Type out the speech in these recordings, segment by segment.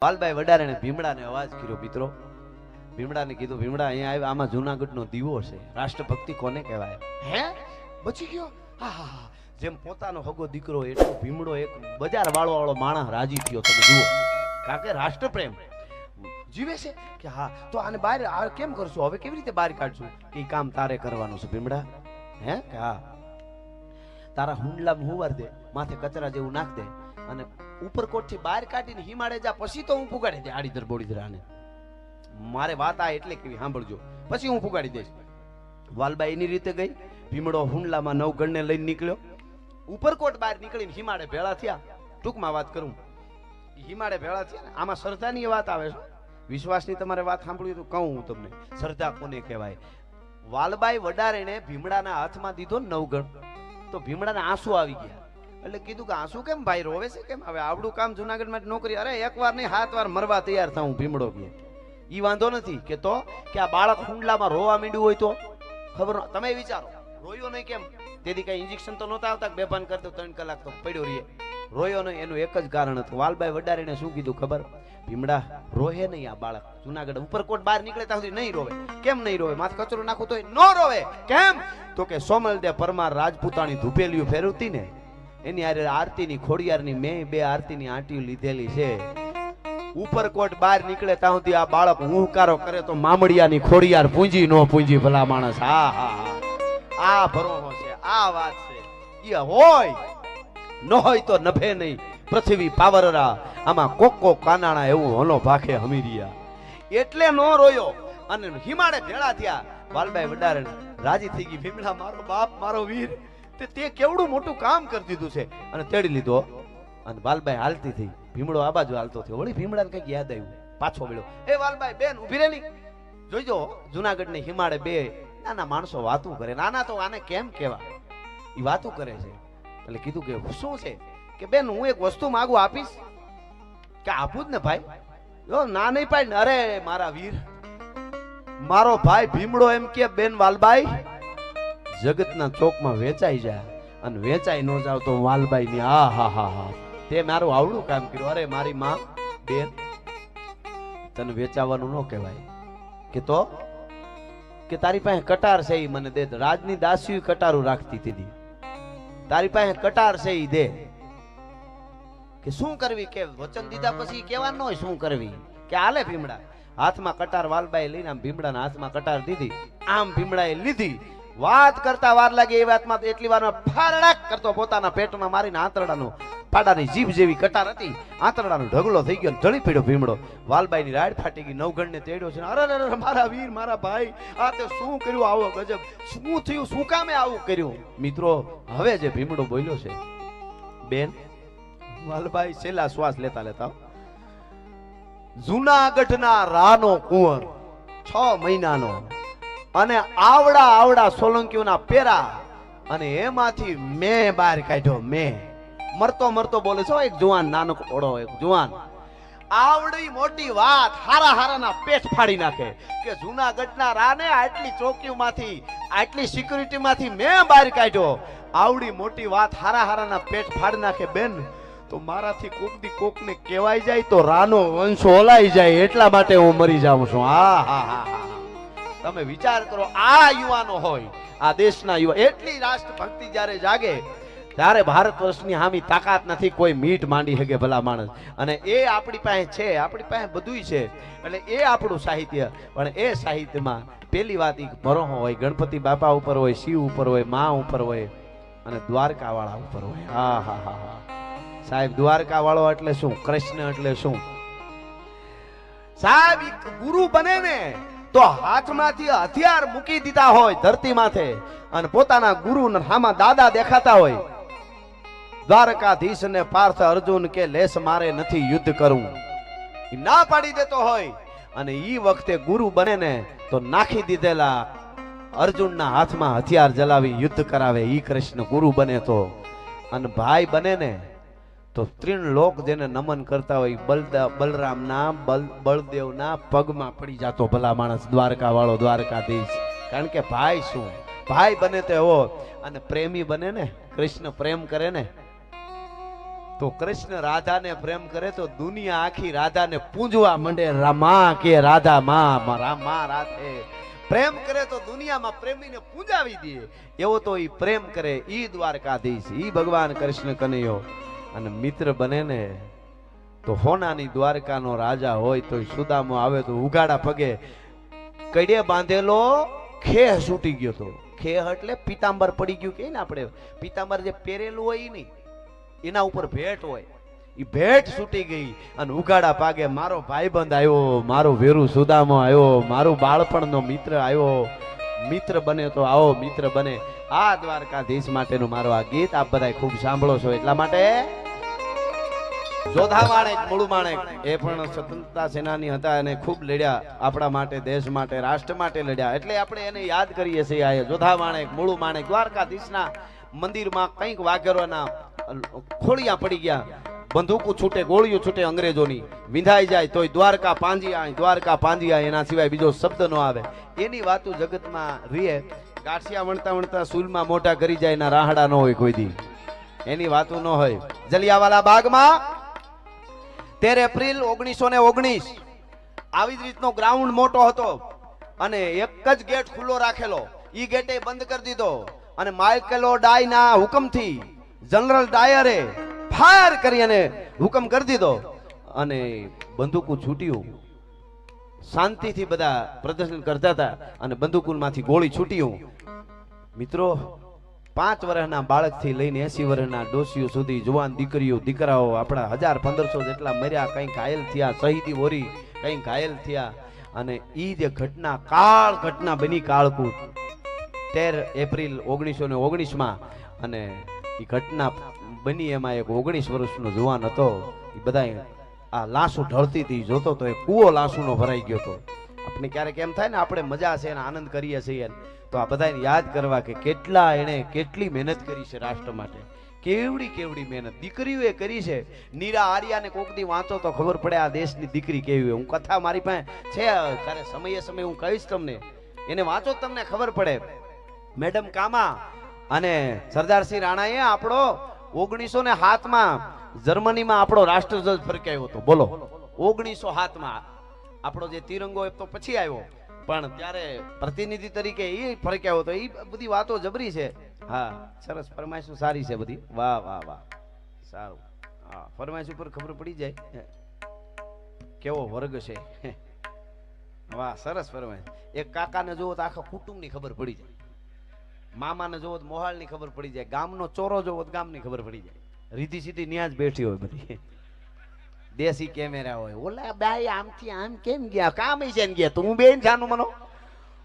વાલભાઈ વડારે ભીમડાને અવાજ કર્યો. મિત્રો ભીમડાને કીધું, ભીમડા અહીંયા આવ્યા, આમાં જૂનાગઢનો દીવો છે, રાષ્ટ્રભક્તિ કોને કહેવાય? હે બચી ગયો? હા હા હા. જેમ પોતાનો હગો દીકરો એટલો ભીમડો એક બજાર વાળો માણસ રાજી થયો. તમે જુઓ, કારણ કે રાષ્ટ્રપ્રેમ જીવે છે કે હા. તો આને બહાર કેમ કરશું? હવે કેવી રીતે બહાર કાઢશું? કે કામ તારે કરવાનું છે ભીમડા. હે કે હા, તારા હુંડલામાં હુંવાર દે, માથે કચરા જેવું નાખ દે અને ઉપરકોટ થી બહાર કાઢીને હિમાડે જા, પછી તો હું પુગાડી દે આડીધર બોડીધર આને. મારે વાત આ એટલે કેવી સાંભળજો, પછી હું પુગાડી દઈશ. વાલબાઈ એની રીતે ગઈ. ભીમડો હુંડલામાં નવગણને લઈને નીકળ્યો. ઉપરકોટ બહાર નીકળીને હિમાડે ભેળા થયા. ટૂંકમાં વાત કરું, હિમાડે ભેળા થયા. આમાં શ્રદ્ધાની વાત આવે છે. વિશ્વાસની તમારે વાત સાંભળવી તો કહું હું તમને, શ્રદ્ધા કોને કહેવાય. વાલબાઈ વડારેને ભીમડાના હાથમાં દીધો નવગણ. તો ભીમડાને આંસુ આવી ગયા. એટલે કીધું કે આંસુ કેમ ભાઈ રોવે છે કેમ? હવે આવડું કામ જુનાગઢ માટે નોકરી, અરે એક વાર નહીં 7 વાર મરવા તૈયાર થાઉં. ભીમડો કે ઈ વાંધો નથી કે તો કે આ બાળક હુંડલામાં રોવા માંડ્યું હોય તો ખબર. તમે વિચારો, રોયો નહીં કેમ? તેથી કઈ ઇન્જેક્શન તો નહોતા આવતા, બેભાન કરતો 3 કલાક તો પડ્યો રહીએ. રોયો નહીં એનું એક જ કારણ હતું. વાલબાઈ વડારીને શું કીધું ખબર? ભીમડા રોહે નહીં આ બાળક. જુનાગઢ ઉપરકોટ બહાર નીકળે ત્યાં સુધી નહીં રોવે. કેમ નહીં રોવે? માથે કચરો નાખું તો નો રોવે. કેમ? તો કે સોમલદે પરમાર રાજપૂતાણી ધૂપેલિયું ફેરવતી ને એની આરે આરતીની ખોડિયારની મેં 2 આરતીની આંટીઓ લીધેલી છે. ઉપરકોટ બહાર નીકળે ત્યાં સુધી આ બાળક હુંકારો કરે તો મામડિયાની ખોડિયાર પૂંજી નો પૂંજી ભલા માણસ. હા હા હા, આ ભરોહો છે, આ વાત છે. ઈ હોય ન હોય તો નભે નહીં પૃથ્વી પાવરરા. આમાં કોકો કાનાણા એવું હોનો ભાખે હમીરિયા. એટલે નો રોયો અને હિમાડે ભેળા થયા. વાલબાઈ વડારે રાજી થઈ ગઈ. ભીમડા મારો બાપ, મારો વીર, તે કેવડું મોટું કામ કરી દીધું છે. અને તેડી લીધો. અને વાલબાઈ હાલતી થઈ. ભીમડો આ બાજુ હાલતો થયો. વળી ભીમડાને કઈક યાદ આવ્યું, પાછો વળ્યો. એ વાલબાઈ બેન ઉભી રહે. નહીં જોઈજો, જુનાગઢ ને હિમાડે 2 નાના માણસો વાતું કરે. નાના તો આને કેમ કેવા, ઈ વાતું કરે છે. એટલે કીધું કે શું છે? કે બેન હું એક વસ્તુ માંગુ, આપીશ? કે આપું જ ને ભાઈ. જો ના નહીં પાડ. અરે મારા વીર, મારો ભાઈ ભીમડો એમ કે બેન વાલબાઈ જગતના ચોકમાં વેચાઈ જાય અને વેચાઈ ન જાવ તો વાલબાઈ ની હા હા હા હા તે મારું આવડું કામ કર્યું. અરે મારી માં બેન, તને વેચાવાનું ન કહેવાય. કે તો કે તારી પાસે કટાર છે ઈ મને દે. રાજની દાસીઓ કટારું રાખતી હતી. તારી પાસે કટાર છે ઈ દે. કે શું કરવી? કે વચન દીધા પછી કહેવાનું હોય શું કરવી. કે હાલે ભીમડા. હાથમાં કટાર વાલબાઈ લઈને આમ ભીમડાના હાથમાં કટાર દીધી. આમ ભીમડાએ લીધી. વાત કરતા વાર લાગે એ વાતમાં એટલી વારમાં ફારડાક કરતો પોતાના પેટમાં મારીને આંતરડાનો પાડાની જીભ જેવી કટાર હતી, આંતરડાનો ઢગલો થઈ ગયો, ઢળી પડ્યો ભીમડો. વાલબાઈની રાડ ફાટી ગઈ. નવગણને તેડ્યો છે. અરે અરે મારા વીર, મારા ભાઈ, આ તે શું કર્યું? આવો ગજબ શું થયું? શું કામે આવું કર્યું? મિત્રો હવે જે ભીમડો બોલ્યો છે, બેન વાલબાઈ છેલ્લા શ્વાસ લેતા લેતા, જુનાગઢના રાનો કુંવર 6 મહિનાનો અને આવડા આવડા સોલંકીઓના પેરા, અને એમાંથી મેં બહાર કાઢ્યો. મેં મરતો મરતો બોલે છે એક જુવાન, નાનો ઓળો એક જુવાન. આવડી મોટી વાત હારા હારાના પેટ ફાડી નાખે કે જુનાગઢના રાને આટલી ચોકીઓમાંથી, આટલી સિક્યુરિટીમાંથી મેં બહાર કાઢ્યો. આવડી મોટી વાત હારા હારાના પેટ ફાડી નાખે. બેન તો મારાથી કોકદી કોકને કહેવાય જાય તો રાનો વંશ ઓલાઈ જાય, એટલા માટે હું મરી જાઉં છું. હા હા હા હા, તમે વિચાર કરો, આ યુવાનો હોય, આ દેશના યુવા, એટલી રાષ્ટ્રભક્તિ જ્યારે જાગે ત્યારે ભારત વર્ષની હામી તાકાત નથી કોઈ મીઠ માંડી શકે ભલા માણસ. અને એ આપણી પાસે છે, આપણી પાસે બધુંય છે. એટલે એ આપણું સાહિત્ય. પણ એ સાહિત્યમાં પેલી વાત ઈ ભરોહો હોય, ગણપતિ બાપા ઉપર હોય, શિવ ઉપર હોય, મા ઉપર હોય અને દ્વારકા વાળા ઉપર હોય. હા હા હા હા સાહેબ, દ્વારકા વાળો એટલે શું? કૃષ્ણ એટલે શું સાહેબ? ગુરુ બને ને તો હાથમાંથી હથિયાર મૂકી દીધા હોય ધરતી માથે, અને પોતાના ગુરુ હામાં દાદા દેખાતા હોય. દ્વારકાધીશ ને પાર્થ અર્જુન કે લેસ મારે નથી યુદ્ધ કરવું, ના પાડી દેતો હોય. અને ઈ વખતે ગુરુ બને ને તો નાખી દીધેલા અર્જુનના હાથમાં હથિયાર જલાવી યુદ્ધ કરાવે. ઈ કૃષ્ણ ગુરુ બને તો. અને ભાઈ બને ને તો 3 લોક જેને નમન કરતા હોય, બલરામના બળદેવના પગમાં પડી જાતો ભલા માણસ દ્વારકા વાળો, દ્વારકાધીશ. કારણ કે ભાઈ શું, ભાઈ બને તો એવો. અને પ્રેમી બને ને, કૃષ્ણ પ્રેમ કરે ને તો કૃષ્ણ રાધાને પ્રેમ કરે તો દુનિયા આખી રાધાને પૂજવા માંડે. રામા કે રાધા માં રામા રાધે પ્રેમ કરે તો દુનિયામાં પ્રેમીને પૂજાવી દે. એવો તો ઈ પ્રેમ કરે ઈ દ્વારકાધીશ, ઈ ભગવાન કૃષ્ણ કનૈયો. અને મિત્ર બને ને તો હોનાની દ્વારકાનો રાજા હોય તો સુદામો આવે તો ઉગાડા પગે કડે બાંધેલો ખેહ છૂટી ગયો તો. ખેહ એટલે પીતાંબર પડી ગયું કે ને આપણે પીતાંબર જે પહેરેલું હોય ઈ નહીં, એના ઉપર ભેટ હોય, ઈ ભેટ છૂટી ગઈ અને ઉગાડા પાગે મારો ભાઈબંધ આવ્યો, મારો વેરુ સુદામો આવ્યો, મારું બાળપણનો મિત્ર આવ્યો. મિત્ર બને તો આવો મિત્ર બને. આ દ્વારકાધીશ માટેનું મારું આ ગીત આપ બધા ખૂબ સાંભળો છો. એટલા માટે જોધા માણેક મૂળ માણેક એ પણ સ્વતંત્રતા સેનાની હતા અને ખૂબ લડ્યા આપણા માટે, દેશ માટે, રાષ્ટ્ર માટે લડ્યા. એટલે આપણે એને યાદ કરીએ છીએ. આ જોધા માણેક મૂળ માણેક દ્વારકાધીશના મંદિરમાં કંઈક વાઘેરોના ખોળિયા પડી ગયા, બંદૂકો છૂટે, ગોળીઓ છૂટે અંગ્રેજોની, વિંધાઈ જાય તોય દ્વારકા પાંજિયા, દ્વારકા પાંજિયા, એના સિવાય બીજો શબ્દ ન આવે. એની વાતો જગતમાં રીએ. ગાંઠિયા વણતા વણતા સુલમાં મોઢા કરી જાય, એના રાહડા ન હોય કોઈ દી, એની વાતો ન હોય. જલિયાવાલા બાગમાં 13 એપ્રિલ 1919 આવી જ રીતનો ગ્રાઉન્ડ મોટો હતો અને એક જ ગેટ ખુલ્લો રાખેલો. ઈ ગેટે બંધ કરી દીધો અને માઇકેલો ડાયના હુકમથી જનરલ ડાયરે ફાયર કરી અને હુકમ કરી દીધો અને બંદૂકો છૂટ્યું. શાંતિથી બધા પ્રદર્શન કરતા હતા અને બંદૂકોમાંથી ગોળી છૂટ્યું. મિત્રો 5 વર્ષના બાળકથી લઈને 80 વર્ષના ડોસીઓ સુધી, જુવાન દીકરીઓ, દીકરાઓ, આપણા 1000-1500 જેટલા મર્યા, કંઈ ઘાયલ થયા, શહીદી વોરી, કંઈ ઘાયલ થયા. અને ઈ જે ઘટના ઘટના બની કાળકૂટ 13 એપ્રિલ 1919 અને એ ઘટના બની એમાં એક 19 વર્ષનો જુવાન હતો. એ બધા આ લાશો ઢળતી હતી જોતો તો એ કૂવો લાશુનો ભરાઈ ગયો હતો. આપણે ક્યારેક એમ થાય ને આપણે મજા છે ને આનંદ કરીએ છીએ તો આ બધાને યાદ કરવા કે કેટલા એણે કેટલી મહેનત કરી છે રાષ્ટ્ર માટે. કેવડી મહેનત દીકરીઓએ કરી છે. નીરા આર્યાને કોક દી વાંચો તો ખબર પડે આ દેશની દીકરી કેવી. હું કથા મારી પાસે છે, ત્યારે સમયે હું કહીશ તમને, એને વાંચો તમને ખબર પડે. મેડમ કામા અને સરદારસિંહ રાણાએ આપણો 1907માં જર્મનીમાં આપણો રાષ્ટ્રધ્વજ ફરકાવ્યો હતો. બોલો 1907માં આપણો જે તિરંગો એ તો પછી આવ્યો, પણ ત્યારે પ્રતિનિધિ તરીકે એ ફરકાવ્યો હતો. એ બધી વાતો જબરી છે. હા સરસ, ફરમાઈશ સારી છે બધી. વાહ વાહ વાહ, સારું. હા ફરમાઈશ ઉપર ખબર પડી જાય કેવો વર્ગ છે. વાહ સરસ ફરમાઈશ. એક કાકાને જોવો તો આખા કુટુંબની ખબર પડી જાય, મામાને જોવો તો મોહાળની ખબર પડી જાય, ગામનો ચોરો જોવો તો ગામની ખબર પડી જાય. રીધી સીધી ન્યા જ બેઠી હોય બધી, દેશી કેમેરા હોય. ઓલા બાઈ આમથી આમ કેમ ગયા, કામ છે ને ગયા, તું બેન જાનું મનો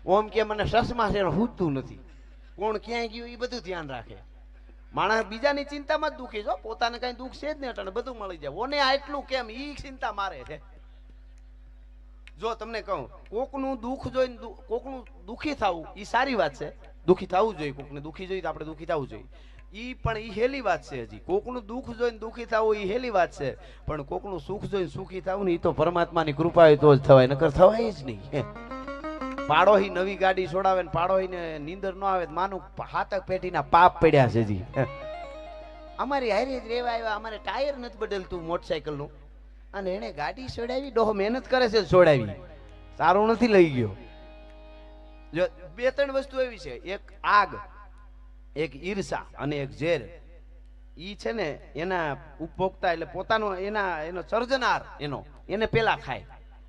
ઓમ કે મને સસમાં છે હૂતું નથી, કોણ ક્યાંય ગયું એ બધું ધ્યાન રાખે. માણસ બીજાની ચિંતામાં જ દુખી છો, પોતાને કઈ દુઃખ છે જ નહીં, એટલે બધું મળી જાય. ઓને આટલું કેમ ઈ ચિંતા મારે છે. જો તમને કહું, કોકનું દુઃખ જોઈને કોકનું દુઃખી થવું એ સારી વાત છે, દુઃખી થવું જોઈએ. કોકને દુઃખી જોઈએ તો આપણે દુઃખી થવું જોઈએ, ઈ પણ ઈ હેલી વાત છે. હજી કોકનું દુઃખ જોઈને દુઃખી થવું ઈ હેલી વાત છે, પણ કોકનું સુખ જોઈને સુખી થવું ને ઈ તો પરમાત્માની કૃપા હોય તો જ થવાય, નકર થવાય જ નહીં. પાડોહી નવી ગાડી છોડાવે ને પાડોહીને નીંદર ન આવે, માનું હાથક પેટીના પાપ પડ્યા છે. હજી અમારી હારી જ રેવા આવ્યા, અમારે ટાયર નથી બદલતું મોટરસાયકલ નું, અને એને ગાડી છોડાવી, ડોહો મહેનત કરે છે છોડાવી, સારું નથી લઈ ગયો. જો 2-3 વસ્તુ એવી છે, એક આગ, એક ઈર્ષા અને એક ઝેર. ઈ છે ને એના ઉપભોક્તા એટલે પોતાનો એનો સર્જનાર એને પેલા ખાય.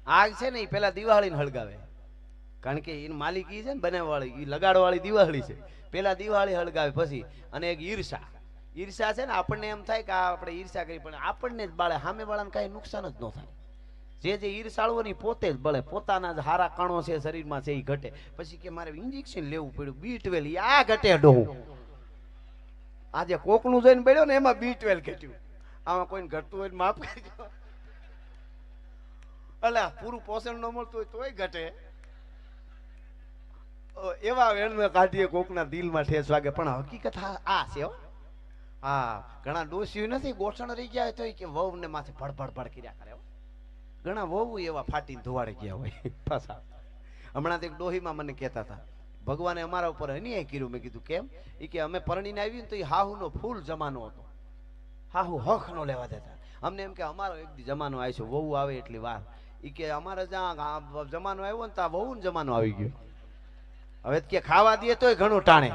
આગ છે ને એ પેલા દિવાળીને હળગાવે, કારણ કે એની માલિક ઈ છે ને બનાવવાળી, ઈ લગાડવાળી દિવાળી છે, પેલા દિવાળી હળગાવે પછી. અને એક ઈર્ષા છે ને, આપણને એમ થાય કે આપણે ઈર્ષા કરી, પણ આપણને જ બાળે, સામે વાળાને કઈ નુકસાન જ ન થાય. જે ઈર્ષાળુઓ ની પોતે જ બળે, પોતાના જ હારા કણો છે શરીરમાં છે એ ઘટે. પછી કે મારે ઇન્જેક્શન લેવું પડ્યું B12, આ ઘટે ડોહું. આજે કોકનું જોઈને બળ્યો ને એમાં B12 ઘટ્યું, આમાં કોઈને ઘટતું હોય માફ કરજો. અલા પૂરું પોષણ ન મળતું હોય તોય ઘટે. એવા વેણને કાઢીએ કોકના દિલમાં ઠેસ વાગે. પણ હકીકત આ છે. હા ઘણા ડોસીઓ નથી ગોઠણ રહી ગયા હોય તો કે વહુ ને માથે ભડભડ કર્યા કરે. ઘણા વહુ એવા ફાટીને ધોવાડે ગયા હોય પાછા. હમણાં એક ડોહીમાં મને કહેતા હતા, ભગવાને અમારા ઉપર અન્યાય કર્યું. મેં કીધું કેમ? એ કે અમે પરણીને આવ્યું ને તો એ હાહુનો ફૂલ જમાનો હતો. હા હું હક નો લેવા દેતા. અમને એમ કે અમારો એક દી જમાનો આવી છે, વહુ આવે એટલી વાર. ઈ કે અમારે જ્યાં જમાનો આવ્યો ને ત્યાં વહુ ને જમાનો આવી ગયો. હવે કે ખાવા દે તોય ઘણું ટાણે.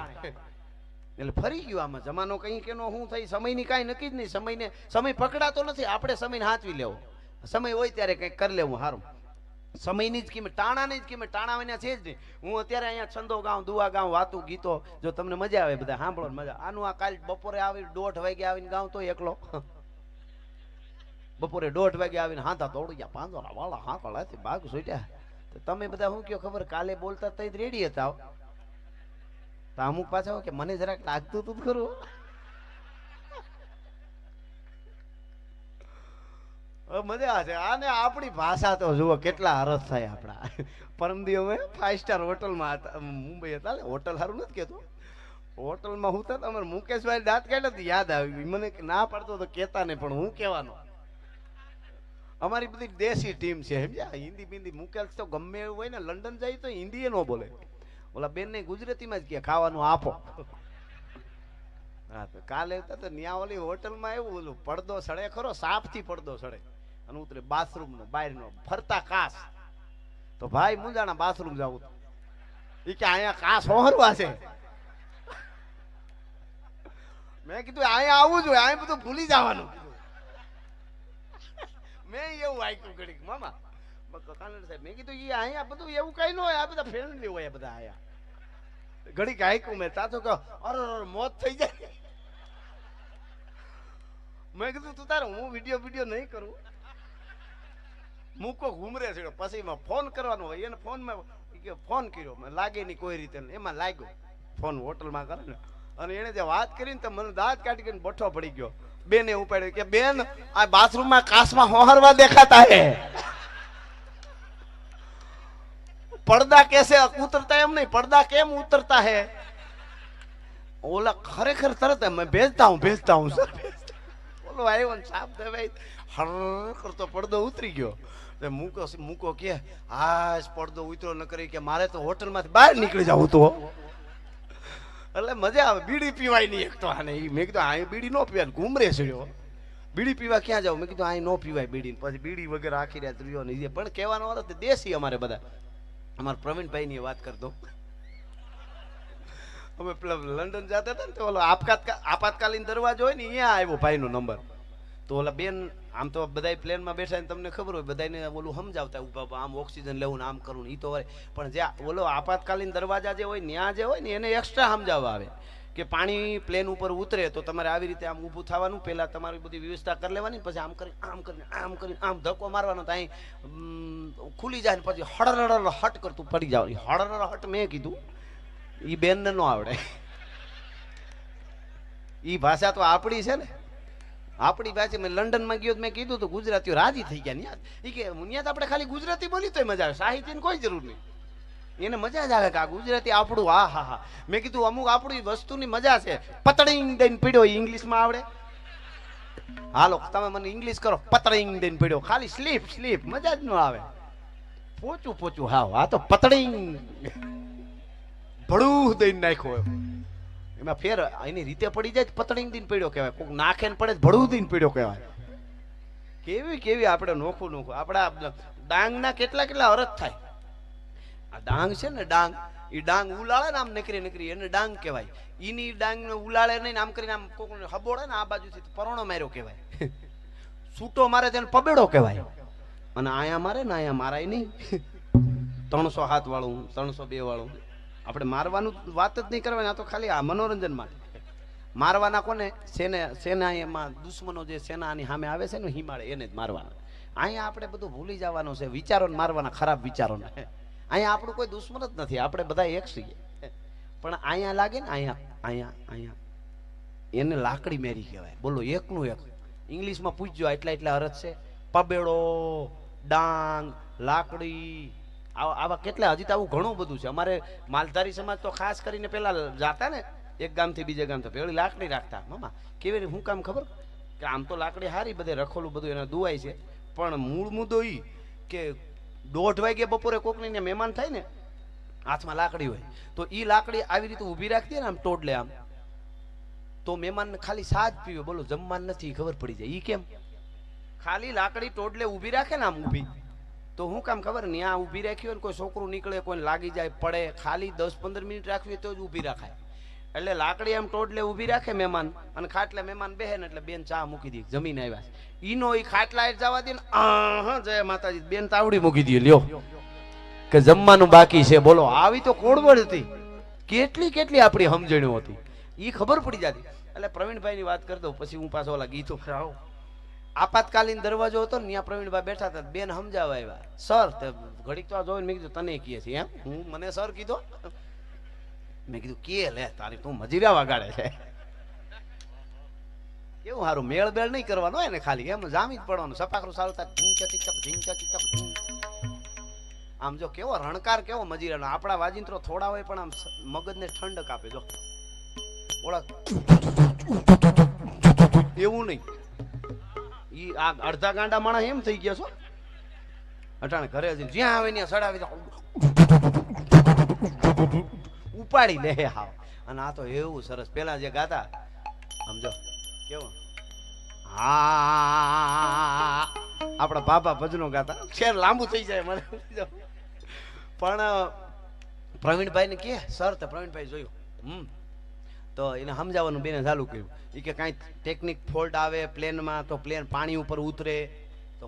એટલે ફરી ગયું આમાં જમાનો કઈ કેનો શું થઈ સમયની કાંઈ નક્કી જ નહીં. સમય પકડાતો નથી, આપણે સમયને હાચવી લેવો. સમય હોય ત્યારે કંઈક કરી લેવું સારું. સમયની જ કિંમત, ટાણાની જ કિંમત, ટાણા વિના છે જ નહીં. હું અત્યારે અહીંયા છંદો ગાઉં, દુઆ ગાઉં, વાતું ગીતો, જો તમને મજા આવે બધા સાંભળો મજા. આનું આ કાલ બપોરે આવી 1:30 વાગે આવીને ગાઉં તો એકલો. બપોરે 1:30 વાગે આવીને હાથા તોડી ગયા, પાંદોરા વાળા હાથાથી ભાગ છૂટ્યા. તો તમે બધા શું કયો ખબર, કાલે બોલતા તઈ રેડી હતા. તો અમુક પાછા કે મને જરાક લાગતું તું ખરું. મજા છે આને. આપણી ભાષા તો જુઓ કેટલા અરસ થાય આપણા. પરમદી અમે 5 સ્ટાર હોટલમાં હતા, મુંબઈ હતા. હોટલ સારું નથી કેતો, હોટલમાં હું હતા. અમારે મુકેશભાઈ દાંત કાઢ્યા યાદ આવી મને, ના પડતો તો કેતા નહીં, પણ હું કહેવાનો. અમારી બધી દેશી ટીમ છે સમજ્યા. હિન્દી બિંદી મુકેશ તો ગમે એવું હોય ને, લંડન જાય તો હિન્દી એ ન બોલે. ઓલા બેન ને ગુજરાતીમાં જ કે ખાવાનું આપો. હા તો કાલે હતા તો ન્યા ઓલી હોટલમાં એવું ઓલું પડદો સડે ખરો, સાપથી પડદો સડે અને ઉતરે બાથરૂમ નો બહારનો ફરતા કાસ. તો ભાઈ મુંજાણા બાથરૂમ જાવું, ઈ કે અહીંયા કાસ હોરવા છે. મેં કીધું અહીંયા આવવું જોઈએ, અહીંયા બધું ભૂલી જવાનું. મેં એવું આપ્યું ઘડીક મામા કાનડ સાહેબ. મેં કીધું ઈ અહીંયા બધું એવું કઈ ન હોય, આ બધા ફ્રેન્ડલી હોય બધા અહીંયા. ઘડીક આયકું મેં તાતો કહો અરે મોત થઈ જાય. મેં કીધું તું તારે હું વિડીયો નહીં કરું. મૂકો ઘૂમરે છે પછી ફોન કરવાનો હોય એને. ફોન કર્યો લાગે નહીં કોઈ રીતે, એમાં લાગ્યો ફોન હોટલમાં કરે ને. અને એને જે વાત કરીને તો મને દાંત કાઢી કરીને બઠો પડી ગયો. બેને ઉપાડ્યો કે બેન આ બાથરૂમમાં કાચમાં હોહરવા દેખાતા હે. પડદા कैसे उतरता है, એમ નહીં પડદા કેમ ઉતરતા है. ઓલા ખરેખર તરત मैं भेजता हूँ सर. ઓલો આવ્યો ને સાપ દે ભાઈ હર કરતો પડદો ઉતરી ગયો. મૂકો કે હા પડદો ઉતરો ન કરી કે મારે તો હોટલમાંથી બહાર નીકળી જવું તો. એટલે મજા આવે. બીડી પીવાય નહીં એક તો આને. મેં કીધું આ બીડી નો પીવાય, ઘૂમરે છેડ્યો. બીડી પીવા ક્યાં જાવ? મેં કીધું આ નો પીવાય બીડી. પછી બીડી વગર આખી રાત રહ્યો નહીં. પણ કહેવાનો હતો દેશી અમારે બધા. અમારા પ્રવીણભાઈ ની વાત કરતો. અમે પેલા લંડન જતા હતા ને તો ઓલો આપાતકાલીન દરવાજો હોય ને અહીંયા આવ્યો ભાઈ નો નંબર. તો ઓલા બેન આમ તો બધા પ્લેનમાં બેઠા ને તમને ખબર હોય બધાને ઓલું સમજાવતા ઉભા આમ ઓક્સિજન લેવું ને આમ કરવું ને. ઈ તો પણ જ્યાં ઓલો આપાતકાલીન દરવાજા જે હોય ત્યાં જે હોય ને એને એક્સ્ટ્રા સમજાવવા આવે કે પાણી પ્લેન ઉપર ઉતરે તો તમારે આવી રીતે આમ ઊભું થવાનું. પહેલા તમારી બધી વ્યવસ્થા કરી લેવાની, પછી આમ કરીને આમ ધક્કો મારવાનો તો અહીં ખુલી જાય ને પછી હળર હટ કરતું પડી જાવ. હળર હટ મેં કીધું ઈ બેન ને ન આવડે. ઈ ભાષા તો આપણી છે ને, આપણી ભાષા. મેં લંડનમાં ગયો મેં કીધું તો ગુજરાતીઓ રાજી થઈ ગયા. ઈ કે ત્યાં આપણે ખાલી ગુજરાતી બોલી તોય મજા આવે, સાહિત્યની કોઈ જરૂર નહીં. એને મજા જ આવે કે આ ગુજરાતી આપણું. હા મેં કીધું અમુક આપણી વસ્તુની મજા છે. પતળીંગ દઈને પીડ્યો ઇંગ્લિશમાં આવડે. હાલો તમે મને ઇંગ્લિશ કરો. પતળીંગ દઈને પીડ્યો ખાલી સ્લીપ મજા જ ન આવે. પોચું હાવ આ તો પતળીંગ ભડું દઈને નાખ્યો. એમાં ફેર એની રીતે પડી જાય પતળીંગ દઈને પીડ્યો કહેવાય. કોક નાખે ને પડે ભડું દઈને પીડ્યો કહેવાય. કેવી આપણે નોખું આપણા ડાંગના કેટલા અરથ થાય. આ ડાંગ છે ને ડાંગ, એ ડાંગ ઉલાળે ને આમ નકરી એને ડાંગ કહેવાય. ઈની ડાંગ ઉલાળે નહીં આમ કરીને આમ કોક હબોડે ને આ બાજુથી પરોણો માર્યો કહેવાય. છૂટો મારે તેને પબેડો કહેવાય. અને આયા મારે ને આયા મારાય નહીં. 307 વાળું 302 વાળું આપણે મારવાનું વાત જ નહીં કરવાની. આ તો ખાલી આ મનોરંજન માટે મારવાના. કોને? સેના એમાં દુશ્મનો જે સેનાની સામે આવે છે ને હિમાળે એને જ મારવાના. અહીંયા આપણે બધું ભૂલી જવાનું છે. વિચારોને મારવાના, ખરાબ વિચારોને. અહીંયા આપણું કોઈ દુશ્મન જ નથી, આપણે બધા એક છીએ. પણ અહીંયા લાગે ને અહીંયા એને લાકડી મેરી કહેવાય. બોલો એકનું એક. ઇંગ્લિશમાં પૂછજો એટલા અરથ છે. પબેડો, ડાંગ, લાકડી, આવા કેટલા. હજી તો આવું ઘણું બધું છે. અમારે માલધારી સમાજ તો ખાસ કરીને પેલા જાતા ને એક ગામથી બીજે ગામ તો પેલી લાકડી રાખતા. મામા કેવી રીતે હું કામ ખબર કે આમ તો લાકડી હારી બધે રખોલું બધું એને દુવાય છે. પણ મૂળ મુદ્દો ઈ કે 1:30 વાગે બપોરે કોકની ને મહેમાન થાય ને હાથમાં લાકડી હોય તો ઈ લાકડી આવી રીતે ઊભી રાખી દે ને આમ ટોડલે આમ તો મહેમાનને ખાલી સાજ પીવે, બોલો જમવાનું નથી, ખબર પડી જાય. ઈ કેમ? ખાલી લાકડી ટોડલે ઊભી રાખે ને આમ ઊભી, તો હું કામ ખબર ને ત્યાં ઊભી રાખી હોય ને કોઈ છોકરું નીકળે, કોઈ લાગી જાય, પડે, ખાલી 10-15 મિનિટ રાખવી હોય તો જ ઊભી રાખાય. એટલે લાકડી આમ ટોડલે ઊભી રાખે મહેમાન, અને ખાટલે મહેમાન બેહે ને એટલે બેન ચા મૂકી દે, જમીને આવ્યા ઈનો ઈ ખાટલા જવા દે ને હા જય માતાજી, બેન તાવડી મૂકી દે, લ્યો કે જમવાનું બાકી છે. બોલો આવી તો કોડવડ હતી, કેટલી કેટલી આપણી સમજણીઓ હતી, ઈ ખબર પડી જતી. એટલે પ્રવીણભાઈ ની વાત કરી દઉં, પછી હું પાછો ઓલા ગીતો ખાવ. આપાતકાલીન દરવાજો હતો ને ત્યાં પ્રવીણભાઈ બેઠા હતા, બેન સમજાવવા આવ્યા, સર ઘડીક તો જોઈને મેં કીધું તને કીએ છીએ એમ? હું મને સર કીધો? મેં કીધું કે લે તારી તું મજીરા વગાડે છે. કેવું સારું, મેળ બેળ નહીં કરવાનો હોય ને, ખાલી એમ જામી જ પડવાનું, સપાકરું સારું થાય, આમ જો કેવો રણકાર, કેવો મજીરાનો. આપણા વાજિંત્રો થોડા હોય પણ આમ મગજને ઠંડક આપે. જો ઓળખ એવું નહીં, ઈ આ અડધા ગાંડા માણસ એમ થઈ ગયા છો અટાણે ઘરે જ્યાં આવે ત્યાં સડાવી ઉપાડી લે હાવ. અને આ તો એવું સરસ પેલા જે ગાતા સમજો કેવું, હા આપણા બાબા ભજનો ગાતા, શેર લાંબુ થઈ જાય મને. પણ પ્રવીણભાઈ ને કે સર, તો પ્રવીણભાઈ જોયું તો એને સમજાવવાનું બેને ચાલુ કર્યું. એ કે કાંઈ ટેકનિક ફોલ્ટ આવે પ્લેનમાં તો પ્લેન પાણી ઉપર ઉતરે, તો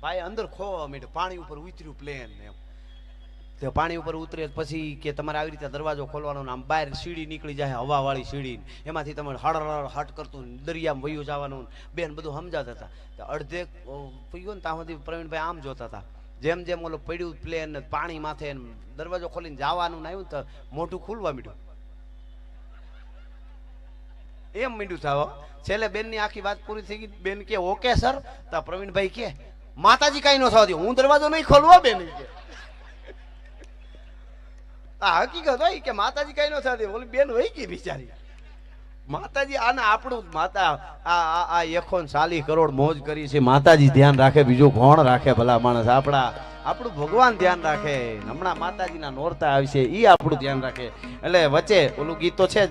ભાઈ અંદર ખોવા માંડ્યું, પાણી ઉપર ઉતર્યું પ્લેન એમ. તો પાણી ઉપર ઉતરે પછી કે તમારે આવી રીતે દરવાજો ખોલવાનો, આમ બહાર સીડી નીકળી જાય, હવા વાળી સીડી, એમાંથી તમારે હળ હટ કરતું દરિયામાં વયું જવાનું. બેન બધું સમજાતા હતા. તો અડધે પીયો ને ત્યાં સુધી પ્રવીણભાઈ આમ જોતા હતા, જેમ જેમ ઓલું પડ્યું પ્લેન પાણી માથે દરવાજો ખોલીને જવાનું આવ્યું તો મોઢું ખુલવા માંડ્યું, એમ મીંડું થાવ. છેલ્લે બેન ની આખી વાત પૂરી થઈ ગઈ. બેન કે ઓકે સર. તો પ્રવીણભાઈ કે માતાજી કઈ ન થવા દો, હું દરવાજો નહીં ખોલવો. બેન કે આ હકીકત હોય કે માતાજી કઈ ન થવા દે. ઓલી બેન હોય કે બિચારી માતાજી આને આપણું માતા આ 140 કરોડ મોજ કરી છે. માતાજી ધ્યાન રાખે, બીજું કોણ રાખે ભલા માણસ? આપણું ભગવાન ધ્યાન રાખે. હમણાં માતાજીના નોરતા આવશે, ઈ આપણું ધ્યાન રાખે. એટલે વચ્ચે ઓલું ગીત તો છે જ,